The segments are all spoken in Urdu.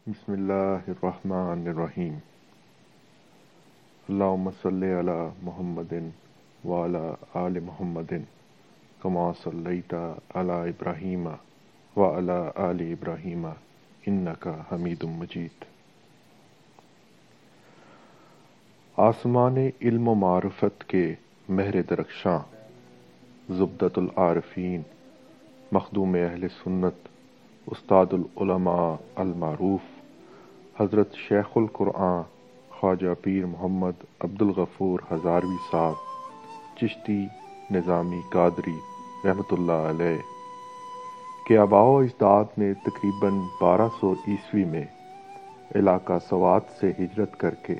بسم اللہ الرحمن الرحیم۔ اللہم صلی علی محمد وعلی آل محمد کما صلیت علی ابراہیم وعلی آل ابراہیم انک حمید مجید۔ آسمان علم و معرفت کے مہر درخشاں، زبدۃ العارفین، مخدوم اہل سنت، استاد العلماء المعروف حضرت شیخ القرآن خواجہ پیر محمد عبدالغفور ہزاروی صاحب چشتی نظامی قادری رحمۃ اللہ علیہ کے آباء و اجداد نے تقریباً 1200 عیسوی میں علاقہ سوات سے ہجرت کر کے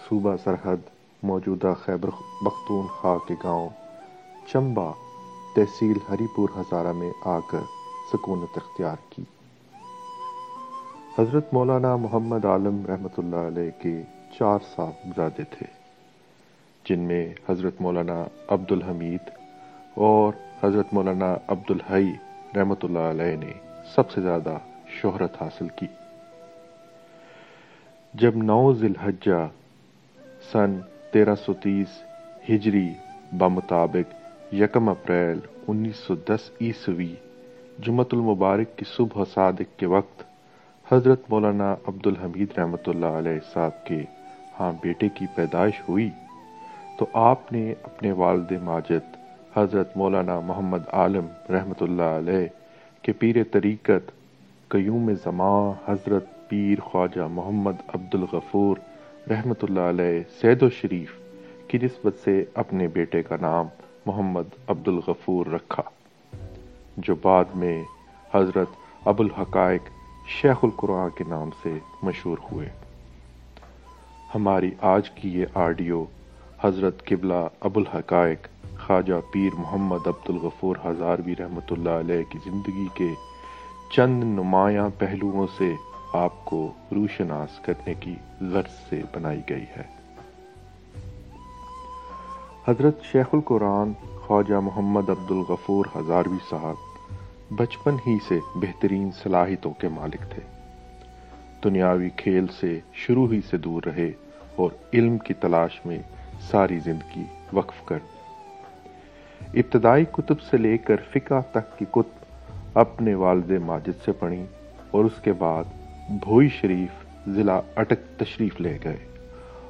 صوبہ سرحد موجودہ خیبر پختونخوا کے گاؤں چمبا تحصیل ہری پور ہزارہ میں آ کر سکونت اختیار کی۔ حضرت مولانا محمد عالم رحمۃ اللہ علیہ کے 4 صاحبزادے تھے، جن میں حضرت مولانا عبدالحمید اور حضرت مولانا عبدالحی رحمۃ اللہ علیہ نے سب سے زیادہ شہرت حاصل کی۔ جب 9 ذی الحجہ سن 1330 ہجری بمطابق 1 اپریل 1910 عیسوی جمعۃ المبارک کی صبح صادق کے وقت حضرت مولانا عبدالحمید رحمۃ اللہ علیہ صاحب کے ہاں بیٹے کی پیدائش ہوئی تو آپ نے اپنے والد ماجد حضرت مولانا محمد عالم رحمۃ اللہ علیہ کے پیر طریقت قیوم زمان حضرت پیر خواجہ محمد عبدالغفور رحمۃ اللہ علیہ سید و شریف کی نسبت سے اپنے بیٹے کا نام محمد عبدالغفور رکھا، جو بعد میں حضرت ابو الحقائق شیخ القرآن کے نام سے مشہور ہوئے۔ ہماری آج کی یہ آڈیو حضرت قبلہ ابو الحقائق خواجہ پیر محمد عبدالغفور ہزاروی رحمۃ اللہ علیہ کی زندگی کے چند نمایاں پہلوؤں سے آپ کو روشناس کرنے کی غرض سے بنائی گئی ہے۔ حضرت شیخ القرآن خواجہ محمد عبدالغفور ہزاروی صاحب بچپن ہی سے بہترین صلاحیتوں کے مالک تھے۔ دنیاوی کھیل سے شروع ہی سے دور رہے اور علم کی تلاش میں ساری زندگی وقف کر دی۔ ابتدائی کتب سے لے کر فقہ تک کی کتب اپنے والد ماجد سے پڑھی اور اس کے بعد بھوئی شریف ضلع اٹک تشریف لے گئے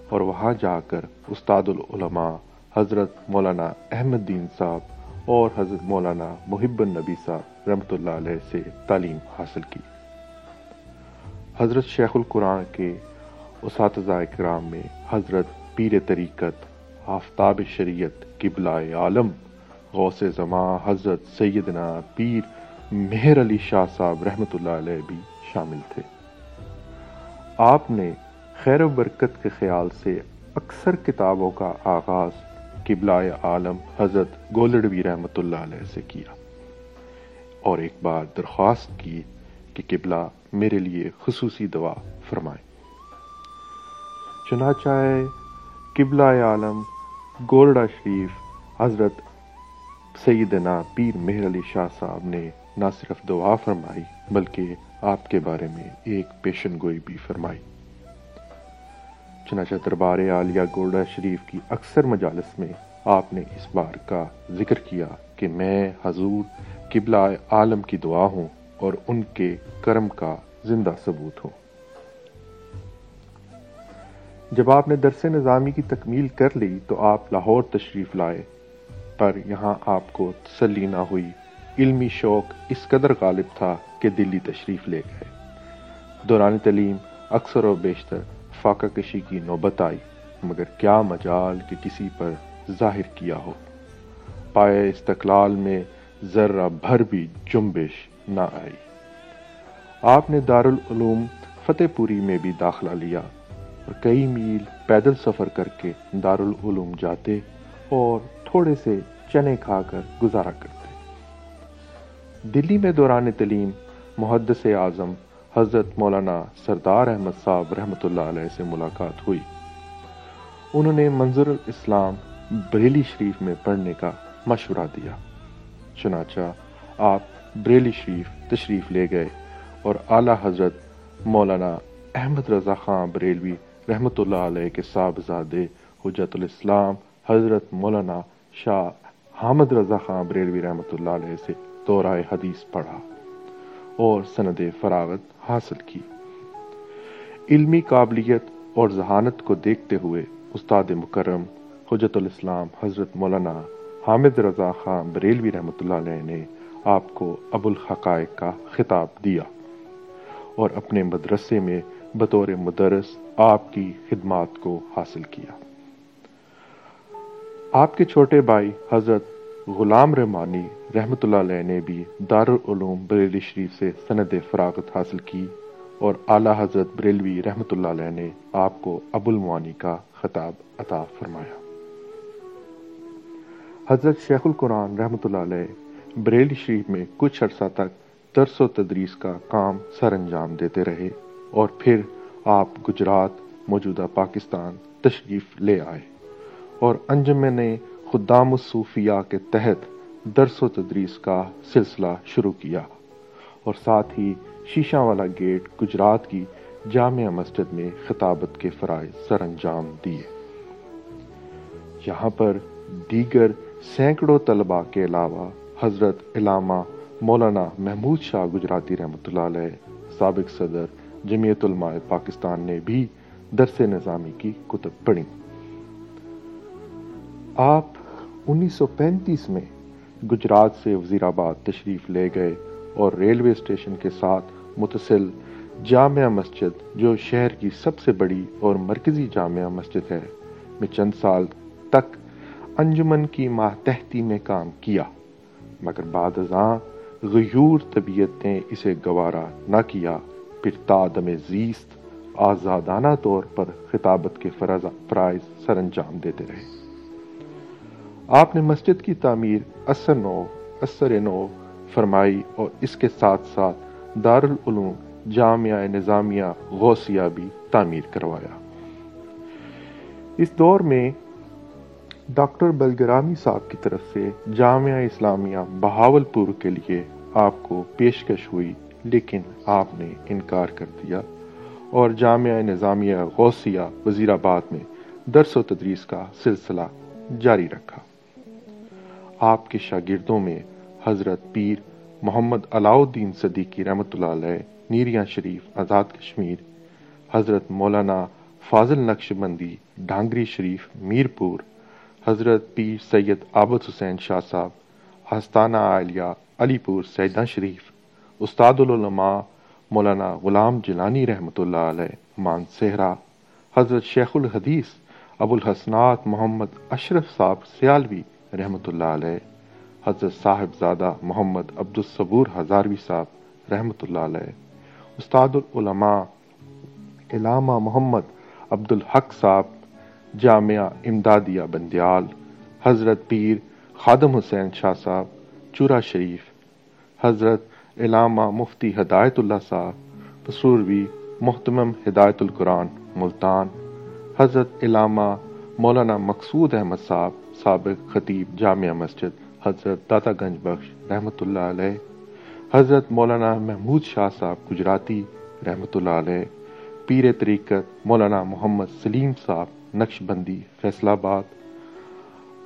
اور وہاں جا کر استاد العلماء حضرت مولانا احمد دین صاحب اور حضرت مولانا محب النبی صاحب رحمۃ اللہ علیہ سے تعلیم حاصل کی۔ حضرت شیخ القرآن کے اساتذہ کرام میں حضرت پیر طریقت آفتاب شریعت قبلہ عالم غوث زمان حضرت سیدنا پیر مہر علی شاہ صاحب رحمۃ اللہ علیہ بھی شامل تھے۔ آپ نے خیر و برکت کے خیال سے اکثر کتابوں کا آغاز قبلہ عالم حضرت گولڑوی رحمۃ اللہ علیہ سے کیا اور ایک بار درخواست کی کہ قبلہ میرے لیے خصوصی دعا فرمائیں۔ چنانچہ قبلہ عالم گولڑا شریف حضرت سیدنا پیر مہر علی شاہ صاحب نے نہ صرف دعا فرمائی بلکہ آپ کے بارے میں ایک پیشن گوئی بھی فرمائی۔ چنانچہ دربار عالیہ گولڑا شریف کی اکثر مجالس میں آپ نے اس بار کا ذکر کیا کہ میں حضور قبلہ عالم کی دعا ہوں اور ان کے کرم کا زندہ ثبوت ہوں۔ جب آپ نے درس نظامی کی تکمیل کر لی تو آپ لاہور تشریف لائے، پر یہاں آپ کو تسلی نہ ہوئی۔ علمی شوق اس قدر غالب تھا کہ دلی تشریف لے گئے۔ دوران تعلیم اکثر و بیشتر فاقہ کشی کی نوبت آئی، مگر کیا مجال کہ کسی پر ظاہر کیا ہو۔ پائے استقلال میں ذرہ بھر بھی جنبش نہ آئی۔ آپ نے دارالعلوم فتح پوری میں بھی داخلہ لیا اور کئی میل پیدل سفر کر کے دارالعلوم جاتے اور تھوڑے سے چنے کھا کر گزارا کرتے۔ دلی میں دوران تعلیم محدث اعظم حضرت مولانا سردار احمد صاحب رحمۃ اللہ علیہ سے ملاقات ہوئی۔ انہوں نے منظر الاسلام بریلی شریف میں پڑھنے کا مشورہ دیا۔ چنانچہ آپ بریلی شریف تشریف لے گئے اور اعلیٰ حضرت مولانا احمد رضا خان بریلوی رحمۃ اللہ علیہ کے صاحبزادے حجت الاسلام حضرت مولانا شاہ حامد رضا خان بریلوی رحمۃ اللہ علیہ سے دورہ حدیث پڑھا اور سند فراغت حاصل کی۔ علمی قابلیت اور ذہانت کو دیکھتے ہوئے استاد مکرم حجت الاسلام حضرت مولانا حامد رضا خان بریلوی رحمۃ اللہ علیہ نے آپ کو ابو الحقائق کا خطاب دیا اور اپنے مدرسے میں بطور مدرس آپ کی خدمات کو حاصل کیا۔ آپ کے چھوٹے بھائی حضرت غلام رحمانی رحمۃ اللہ علیہ نے بھی دارالعلوم بریلی شریف سے سند فراغت حاصل کی اور اعلیٰ حضرت بریلوی رحمۃ اللہ علیہ نے آپ کو ابو المعانی کا خطاب عطا فرمایا۔ حضرت شیخ القرآن رحمۃ اللہ علیہ بریلی شریف میں کچھ عرصہ تک درس و تدریس کا کام سر انجام دیتے رہے اور پھر آپ گجرات موجودہ پاکستان تشریف لے آئے اور انجمن خدام الصوفیاء کے تحت درس و تدریس کا سلسلہ شروع کیا اور ساتھ ہی شیشہ والا گیٹ گجرات کی جامع مسجد میں خطابت کے فرائض سر انجام دیے۔ یہاں پر دیگر سینکڑوں طلباء کے علاوہ حضرت علامہ مولانا محمود شاہ گجراتی رحمۃ اللہ علیہ سابق صدر جمعیت علماء پاکستان نے بھی درس نظامی کی کتب پڑھی۔ آپ 1935 میں گجرات سے وزیر آباد تشریف لے گئے اور ریلوے اسٹیشن کے ساتھ متصل جامع مسجد جو شہر کی سب سے بڑی اور مرکزی جامع مسجد ہے میں چند سال تک انجمن کی ماتحتی میں کام کیا، مگر بعد ازاں غیور طبیعت نے اسے گوارا نہ کیا، پھر تادم زیست آزادانہ طور پر خطابت کے فرائض سر انجام دیتے رہے۔ آپ نے مسجد کی تعمیر اثر نو فرمائی اور اس کے ساتھ ساتھ دارالعلوم جامعہ نظامیہ غوثیہ بھی تعمیر کروایا۔ اس دور میں ڈاکٹر بلگرامی صاحب کی طرف سے جامعہ اسلامیہ بہاولپور کے لیے آپ کو پیشکش ہوئی، لیکن آپ نے انکار کر دیا اور جامعہ نظامیہ غوثیہ وزیر آباد میں درس و تدریس کا سلسلہ جاری رکھا۔ آپ کے شاگردوں میں حضرت پیر محمد علاء الدین صدیقی رحمۃ اللہ علیہ نیریاں شریف آزاد کشمیر، حضرت مولانا فاضل نقشبندی ڈھانگری شریف میرپور، حضرت پیر سید عابد حسین شاہ صاحب آستانہ عالیہ علی پور سیدہ شریف، استاد العلماء مولانا غلام جیلانی رحمۃ اللہ علیہ مانسہرہ، حضرت شیخ الحدیث ابو الحسنات محمد اشرف صاحب سیالوی رحمۃ اللہ علیہ، حضرت صاحبزادہ محمد عبدالصبور ہزاروی صاحب رحمۃ اللہ علیہ، استاد العلماء علامہ محمد عبدالحق صاحب جامعہ امدادیہ بندیال، حضرت پیر خادم حسین شاہ صاحب چورا شریف، حضرت علامہ مفتی ہدایت اللہ صاحب پسروی محتمم ہدایت القرآن ملتان، حضرت علامہ مولانا مقصود احمد صاحب سابق خطیب جامعہ مسجد حضرت داتا گنج بخش رحمۃ اللہ علیہ، حضرت مولانا محمود شاہ صاحب گجراتی رحمۃ اللہ علیہ، پیر طریقت مولانا محمد سلیم صاحب نقشبندی فیصل آباد،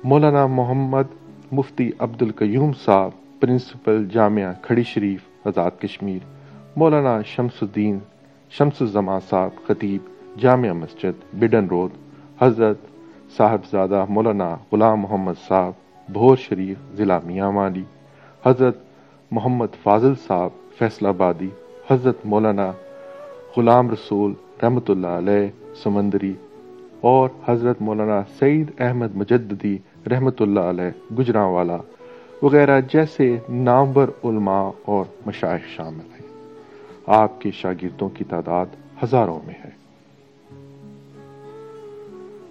مولانا محمد مفتی عبد القیوم صاحب پرنسپل جامعہ کھڑی شریف آزاد کشمیر، مولانا شمس الزمان صاحب خطیب جامعہ مسجد بڈن رود، حضرت صاحبزادہ مولانا غلام محمد صاحب بھور شریف ضلع میاں والی، حضرت محمد فاضل صاحب فیصل آبادی، حضرت مولانا غلام رسول رحمۃ اللہ علیہ سمندری اور حضرت مولانا سعید احمد مجددی رحمۃ اللہ علیہ گجرانوالا وغیرہ جیسے نامور علماء اور مشائخ شامل ہیں۔ آپ کے شاگردوں کی تعداد ہزاروں میں ہے۔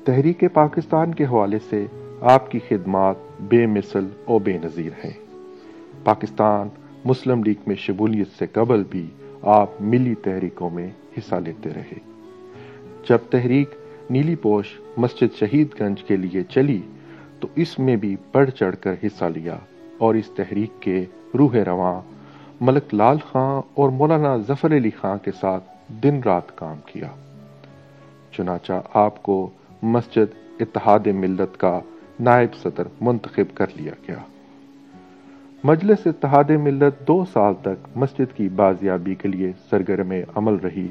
تحریک پاکستان کے حوالے سے آپ کی خدمات بے مثل و بے نظیر ہیں۔ پاکستان مسلم لیگ میں شمولیت سے قبل بھی آپ ملی تحریکوں میں حصہ لیتے رہے۔ جب تحریک نیلی پوش مسجد شہید گنج کے لیے چلی تو اس میں بھی بڑھ چڑھ کر حصہ لیا اور اس تحریک کے روح رواں ملک لال خان اور مولانا ظفر علی خان کے ساتھ دن رات کام کیا۔ چنانچہ آپ کو مسجد اتحاد ملت کا نائب صدر منتخب کر لیا گیا۔ مجلس اتحاد ملت 2 سال تک مسجد کی بازیابی کے لیے سرگرم عمل رہی۔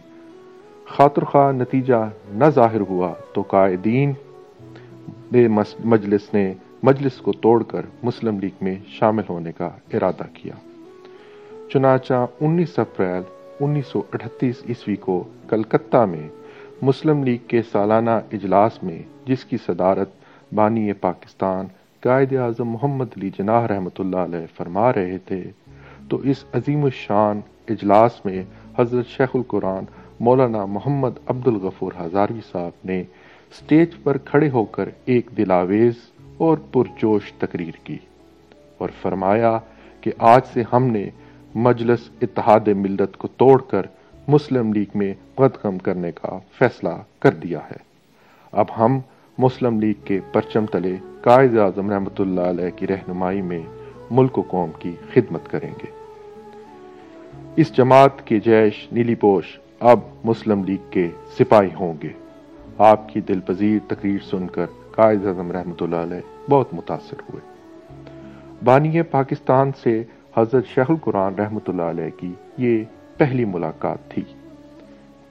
خاطر خواہ نتیجہ نہ ظاہر ہوا تو قائدین مجلس نے مجلس کو توڑ کر مسلم لیگ میں شامل ہونے کا ارادہ کیا۔ چنانچہ 19 اپریل 1938 عیسوی کو کلکتہ میں مسلم لیگ کے سالانہ اجلاس میں، جس کی صدارت بانی پاکستان قائد اعظم محمد علی جناح رحمۃ اللہ علیہ فرما رہے تھے، تو اس عظیم الشان اجلاس میں حضرت شیخ القرآن مولانا محمد عبد الغفور ہزاروی صاحب نے سٹیج پر کھڑے ہو کر ایک دلاویز اور پرجوش تقریر کی اور فرمایا کہ آج سے ہم نے مجلس اتحاد ملت کو توڑ کر مسلم لیگ میں قدغن کرنے کا فیصلہ کر دیا ہے۔ اب ہم مسلم لیگ کے پرچم تلے قائد اعظم رحمۃ اللہ علیہ کی رہنمائی میں ملک و قوم کی خدمت کریں گے۔ اس جماعت کے جیش نیلی پوش اب مسلم لیگ کے سپاہی ہوں گے۔ آپ کی دلپذیر تقریر سن کر قائد اعظم رحمۃ اللہ علیہ بہت متاثر ہوئے۔ بانی پاکستان سے حضرت شیخ القرآن رحمۃ اللہ علیہ کی یہ پہلی ملاقات تھی۔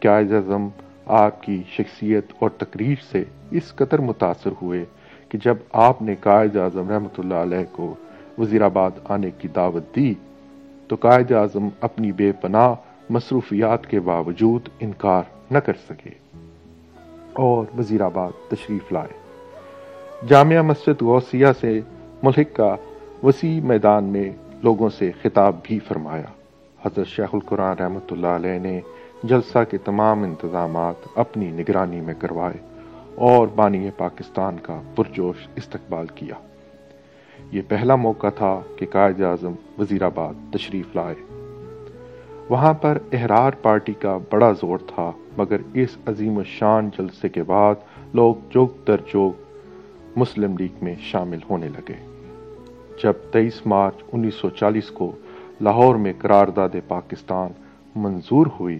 قائد اعظم آپ کی شخصیت اور تقریر سے اس قدر متاثر ہوئے کہ جب آپ نے قائد اعظم رحمۃ اللہ علیہ کو وزیر آباد آنے کی دعوت دی تو قائد اعظم اپنی بے پناہ مصروفیات کے باوجود انکار نہ کر سکے اور وزیر آباد تشریف لائے۔ جامعہ مسجد غوثیہ سے ملک کا وسیع میدان میں لوگوں سے خطاب بھی فرمایا۔ حضرت شیخ القرآن رحمۃ اللہ علیہ نے جلسہ کے تمام انتظامات اپنی نگرانی میں کروائے اور بانی پاکستان کا پرجوش استقبال کیا۔ یہ پہلا موقع تھا کہ قائد اعظم وزیر آباد تشریف لائے۔ وہاں پر احرار پارٹی کا بڑا زور تھا، مگر اس عظیم الشان جلسے کے بعد لوگ جوگ در جوگ مسلم لیگ میں شامل ہونے لگے۔ جب 23 مارچ 1940 کو لاہور میں قرارداد پاکستان منظور ہوئی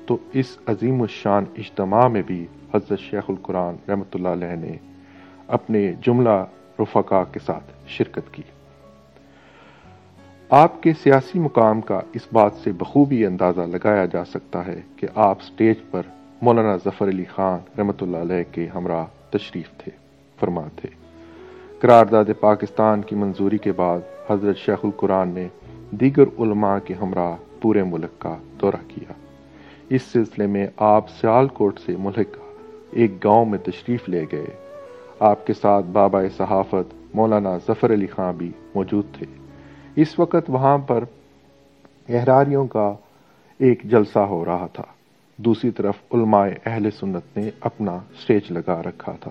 تو اس عظیم الشان اجتماع میں بھی حضرت شیخ القرآن رحمۃ اللہ علیہ نے اپنے جملہ رفقا کے ساتھ شرکت کی۔ آپ کے سیاسی مقام کا اس بات سے بخوبی اندازہ لگایا جا سکتا ہے کہ آپ سٹیج پر مولانا ظفر علی خان رحمۃ اللہ علیہ کے ہمراہ تشریف فرما تھے۔ قرارداد پاکستان کی منظوری کے بعد حضرت شیخ القرآن نے دیگر علماء کے ہمراہ پورے ملک کا دورہ کیا۔ اس سلسلے میں آپ سیالکوٹ سے ملک کا ایک گاؤں میں تشریف لے گئے۔ آپ کے ساتھ بابا صحافت مولانا ظفر علی خان بھی موجود تھے۔ اس وقت وہاں پر احراریوں کا ایک جلسہ ہو رہا تھا، دوسری طرف علماء اہل سنت نے اپنا سٹیج لگا رکھا تھا۔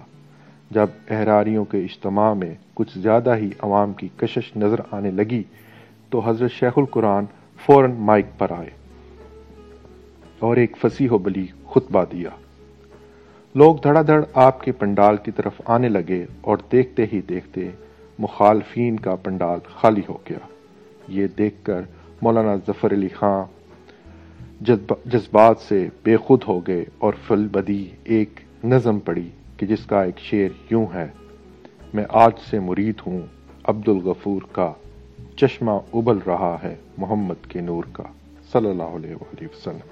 جب احراریوں کے اجتماع میں کچھ زیادہ ہی عوام کی کشش نظر آنے لگی تو حضرت شیخ القرآن فوراً مائک پر آئے اور ایک فصیح و بلیغ خطبہ دیا۔ لوگ دھڑا دھڑ آپ کے پنڈال کی طرف آنے لگے اور دیکھتے ہی دیکھتے مخالفین کا پنڈال خالی ہو گیا۔ یہ دیکھ کر مولانا ظفر علی خان جذبات سے بے خود ہو گئے اور فل بدی ایک نظم پڑھی کہ جس کا ایک شعر یوں ہے: میں آج سے مرید ہوں عبد الغفور کا، چشمہ ابل رہا ہے محمد کے نور کا، صلی اللہ علیہ وآلہ وسلم۔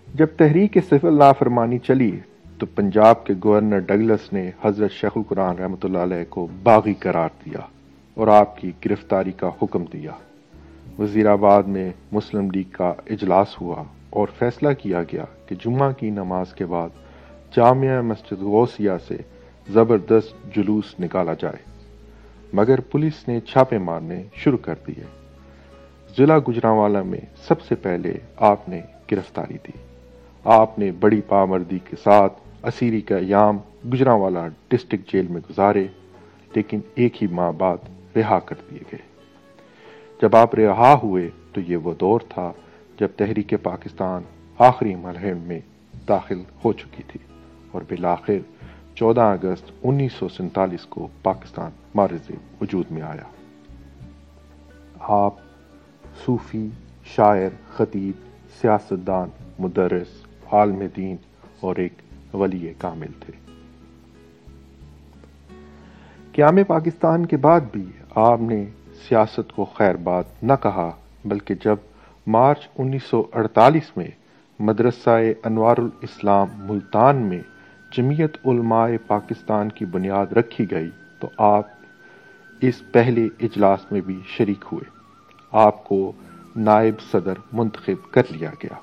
جب تحریک سفل نافرمانی چلی تو پنجاب کے گورنر ڈگلس نے حضرت شیخ القرآن رحمۃ اللہ علیہ کو باغی قرار دیا اور آپ کی گرفتاری کا حکم دیا۔ وزیر آباد میں مسلم لیگ کا اجلاس ہوا اور فیصلہ کیا گیا کہ جمعہ کی نماز کے بعد جامعہ مسجد غوثیہ سے زبردست جلوس نکالا جائے، مگر پولیس نے چھاپے مارنے شروع کر دیے۔ ضلع گجرانوالہ میں سب سے پہلے آپ نے گرفتاری دی۔ آپ نے بڑی پامردی کے ساتھ اسیری کا ایام گجرانوالہ ڈسٹرکٹ جیل میں گزارے، لیکن ایک ہی ماہ بعد رہا کر دیے گئے۔ جب آپ رہا ہوئے تو یہ وہ دور تھا جب تحریک پاکستان آخری مرحلے میں داخل ہو چکی تھی اور بالآخر 14 اگست 1947 کو پاکستان معرض وجود میں آیا۔ آپ صوفی شاعر، خطیب، سیاستدان، مدرس، عالم دین اور ایک ولی کامل تھے۔ قیام پاکستان کے بعد بھی آپ نے سیاست کو خیر بات نہ کہا، بلکہ جب مارچ 1948 میں مدرسہ انوار الاسلام ملتان میں جمعیت علماء پاکستان کی بنیاد رکھی گئی تو آپ اس پہلے اجلاس میں بھی شریک ہوئے۔ آپ کو نائب صدر منتخب کر لیا گیا۔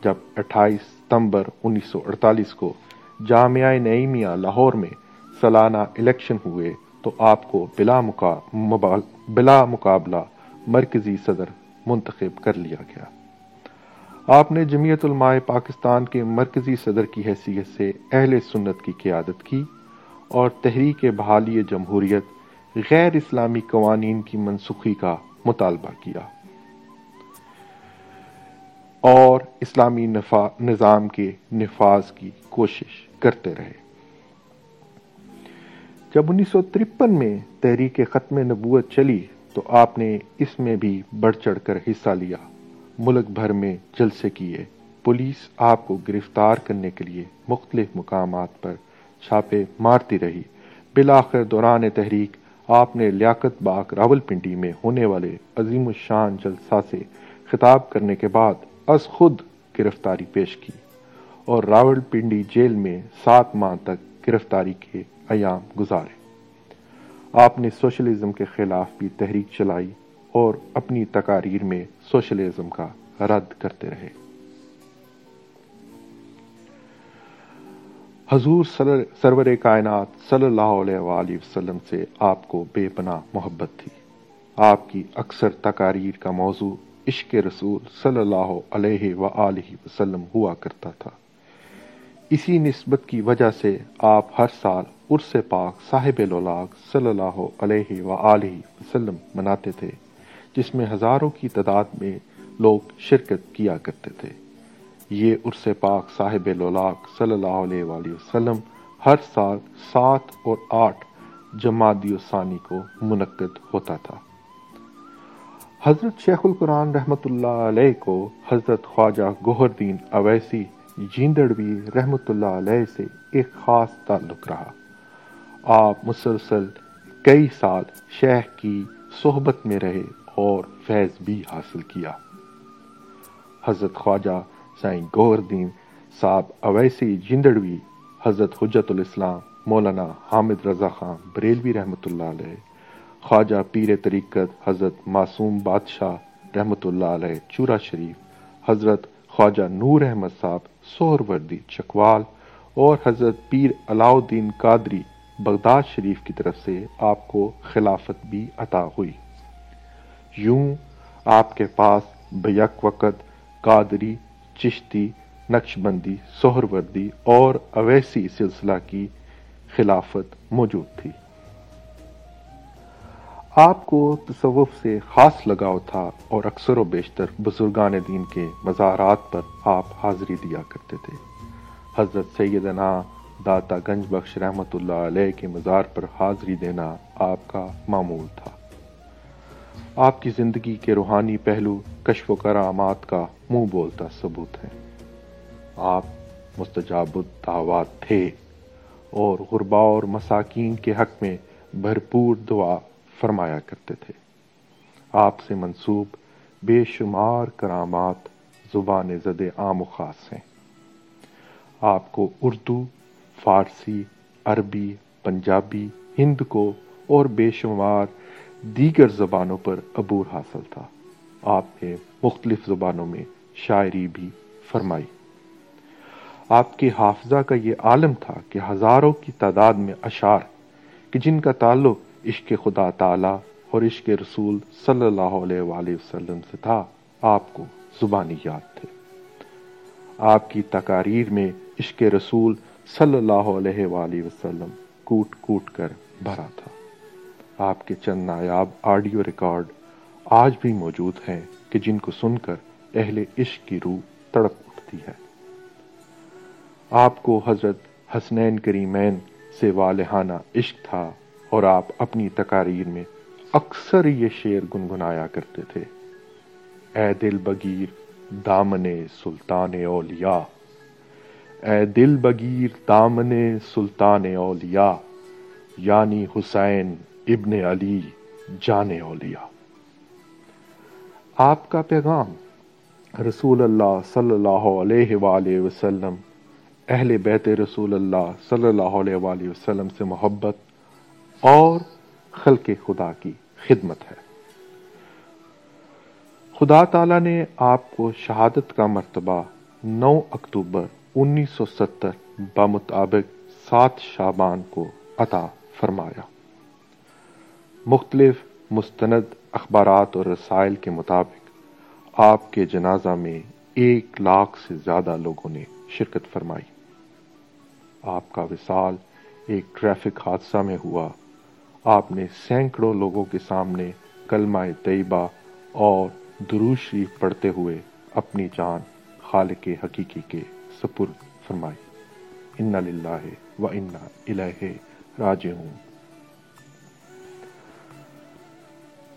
جب 28 ستمبر 1948 کو جامعہ نعیمیہ لاہور میں سالانہ الیکشن ہوئے تو آپ کو بلا مقابلہ مرکزی صدر منتخب کر لیا گیا۔ آپ نے جمعیت علماء پاکستان کے مرکزی صدر کی حیثیت سے اہل سنت کی قیادت کی اور تحریک بحالی جمہوریت غیر اسلامی قوانین کی منسوخی کا مطالبہ کیا اور اسلامی نظام کے نفاذ کی کوشش کرتے رہے۔ جب 1953 میں تحریک ختم نبوت چلی تو آپ نے اس میں بھی بڑھ چڑھ کر حصہ لیا۔ ملک بھر میں جلسے کیے، پولیس آپ کو گرفتار کرنے کے لیے مختلف مقامات پر چھاپے مارتی رہی۔ بالآخر دوران تحریک آپ نے لیاقت باغ راولپنڈی میں ہونے والے عظیم الشان جلسہ سے خطاب کرنے کے بعد از خود گرفتاری پیش کی اور راولپنڈی جیل میں 7 ماہ تک گرفتاری کے ایام گزارے۔ آپ نے سوشلزم کے خلاف بھی تحریک چلائی اور اپنی تقاریر میں سوشلزم کا رد کرتے رہے۔ حضور سرور کائنات صلی اللہ علیہ وآلہ وسلم سے آپ کو بے پناہ محبت تھی۔ آپ کی اکثر تقاریر کا موضوع عشق رسول صلی اللہ علیہ وآلہ وسلم ہوا کرتا تھا۔ اسی نسبت کی وجہ سے آپ ہر سال عرس پاک صاحب الولاق صلی اللہ علیہ وآلہ وسلم مناتے تھے، جس میں ہزاروں کی تعداد میں لوگ شرکت کیا کرتے تھے۔ یہ عرس پاک صاحب الولاق صلی اللہ علیہ وآلہ وسلم ہر سال 7 اور 8 جمادی الثانی کو منعقد ہوتا تھا۔ حضرت شیخ القرآن رحمۃ اللہ علیہ کو حضرت خواجہ گوہر الدین اویسی جیندڑوی رحمۃ اللہ علیہ سے ایک خاص تعلق رہا۔ آپ مسلسل کئی سال شیخ کی صحبت میں رہے اور فیض بھی حاصل کیا۔ حضرت خواجہ سائیں گوہر الدین صاحب اویسی جیندڑوی، حضرت حجت الاسلام مولانا حامد رضا خان بریلوی رحمۃ اللہ علیہ، خواجہ پیر طریقت حضرت معصوم بادشاہ رحمۃ اللہ علیہ چورا شریف، حضرت خواجہ نور احمد صاحب سہروردی چکوال اور حضرت پیر علاؤ الدین قادری بغداد شریف کی طرف سے آپ کو خلافت بھی عطا ہوئی۔ یوں آپ کے پاس بیک وقت قادری، چشتی، نقشبندی، سہروردی اور اویسی سلسلہ کی خلافت موجود تھی۔ آپ کو تصوف سے خاص لگاؤ تھا اور اکثر و بیشتر بزرگان دین کے مزارات پر آپ حاضری دیا کرتے تھے۔ حضرت سیدنا داتا گنج بخش رحمۃ اللہ علیہ کے مزار پر حاضری دینا آپ کا معمول تھا۔ آپ کی زندگی کے روحانی پہلو کشف و کرامات کا منہ بولتا ثبوت ہیں۔ آپ مستجاب الدعوات تھے اور غرباء اور مساکین کے حق میں بھرپور دعا فرمایا کرتے تھے۔ آپ سے منسوب بے شمار کرامات زبان زد عام و خاص ہیں۔ آپ کو اردو، فارسی، عربی، پنجابی، ہند کو اور بے شمار دیگر زبانوں پر عبور حاصل تھا۔ آپ نے مختلف زبانوں میں شاعری بھی فرمائی۔ آپ کے حافظہ کا یہ عالم تھا کہ ہزاروں کی تعداد میں اشعار کہ جن کا تعلق عشق خدا تعالی اور عشق رسول صلی اللہ علیہ وآلہ وسلم سے تھا، آپ کو زبانی یاد تھے۔ آپ کی تقاریر میں عشق رسول صلی اللہ علیہ وآلہ وسلم کوٹ کوٹ کر بھرا تھا۔ آپ کے چند نایاب آڈیو ریکارڈ آج بھی موجود ہیں کہ جن کو سن کر اہل عشق کی روح تڑپ اٹھتی ہے۔ آپ کو حضرت حسنین کریمین سے والہانہ عشق تھا اور آپ اپنی تقاریر میں اکثر یہ شعر گنگنایا کرتے تھے: اے دل بگیر دامن سلطان اولیاء، اے دل بگیر دامن سلطان اولیاء، یعنی حسین ابن علی جان اولیاء۔ آپ کا پیغام رسول اللہ صلی اللہ علیہ وآلہ وسلم، اہل بیت رسول اللہ صلی اللہ علیہ وآلہ وسلم سے محبت اور خلق خدا کی خدمت ہے۔ خدا تعالیٰ نے آپ کو شہادت کا مرتبہ 9 اکتوبر 1970 بمطابق 7 شعبان کو عطا فرمایا۔ مختلف مستند اخبارات اور رسائل کے مطابق آپ کے جنازہ میں 1 لاکھ سے زیادہ لوگوں نے شرکت فرمائی۔ آپ کا وصال ایک ٹریفک حادثہ میں ہوا۔ آپ نے سینکڑوں لوگوں کے سامنے کلمہ طیبہ اور درود شریف پڑھتے ہوئے اپنی جان خالق حقیقی کے سپرد فرمائی۔ انا للہ و انا الیہ راجعون۔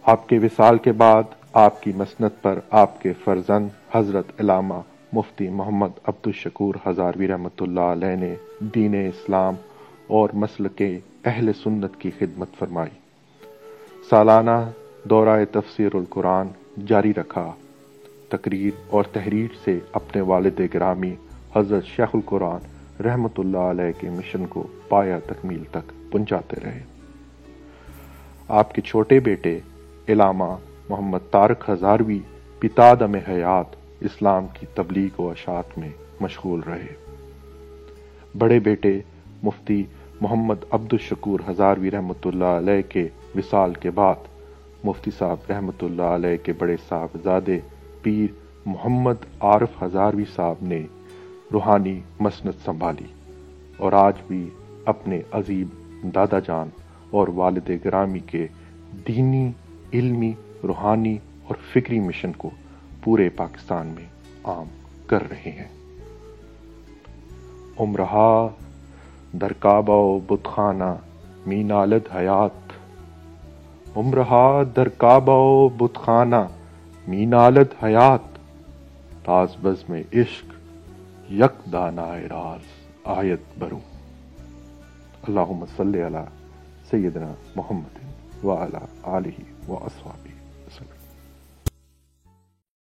آپ کے وصال کے بعد آپ کی مسند پر آپ کے فرزند حضرت علامہ مفتی محمد عبدالشکور ہزاروی رحمۃ اللہ علیہ نے دین اسلام اور مسلک اہل سنت کی خدمت فرمائی۔ سالانہ دورہ تفسیر القرآن جاری رکھا۔ تقریر اور تحریر سے اپنے والد گرامی حضرت شیخ القرآن رحمۃ اللہ علیہ کے مشن کو پایہ تکمیل تک پہنچاتے رہے۔ آپ کے چھوٹے بیٹے علامہ محمد طارق ہزاروی پتا دم حیات اسلام کی تبلیغ و اشاعت میں مشغول رہے۔ بڑے بیٹے مفتی محمد عبدالشکور ہزاروی رحمۃ اللہ علیہ کے وصال کے بعد مفتی صاحب رحمۃ اللہ علیہ کے بڑے صاحبزادے پیر محمد عارف ہزاروی صاحب نے روحانی مسند سنبھالی اور آج بھی اپنے عظیم دادا جان اور والد گرامی کے دینی، علمی، روحانی اور فکری مشن کو پورے پاکستان میں عام کر رہے ہیں۔ عمرہا در کعبہ و بت خانہ می نالد حیات، عمرہا در کعبہ و بت خانہ می نالد حیات، تاز بزم عشق یک دانہ راز آیت برو۔ اللہم صلی علی سیدنا محمد وعلی آلہ واصحابہ۔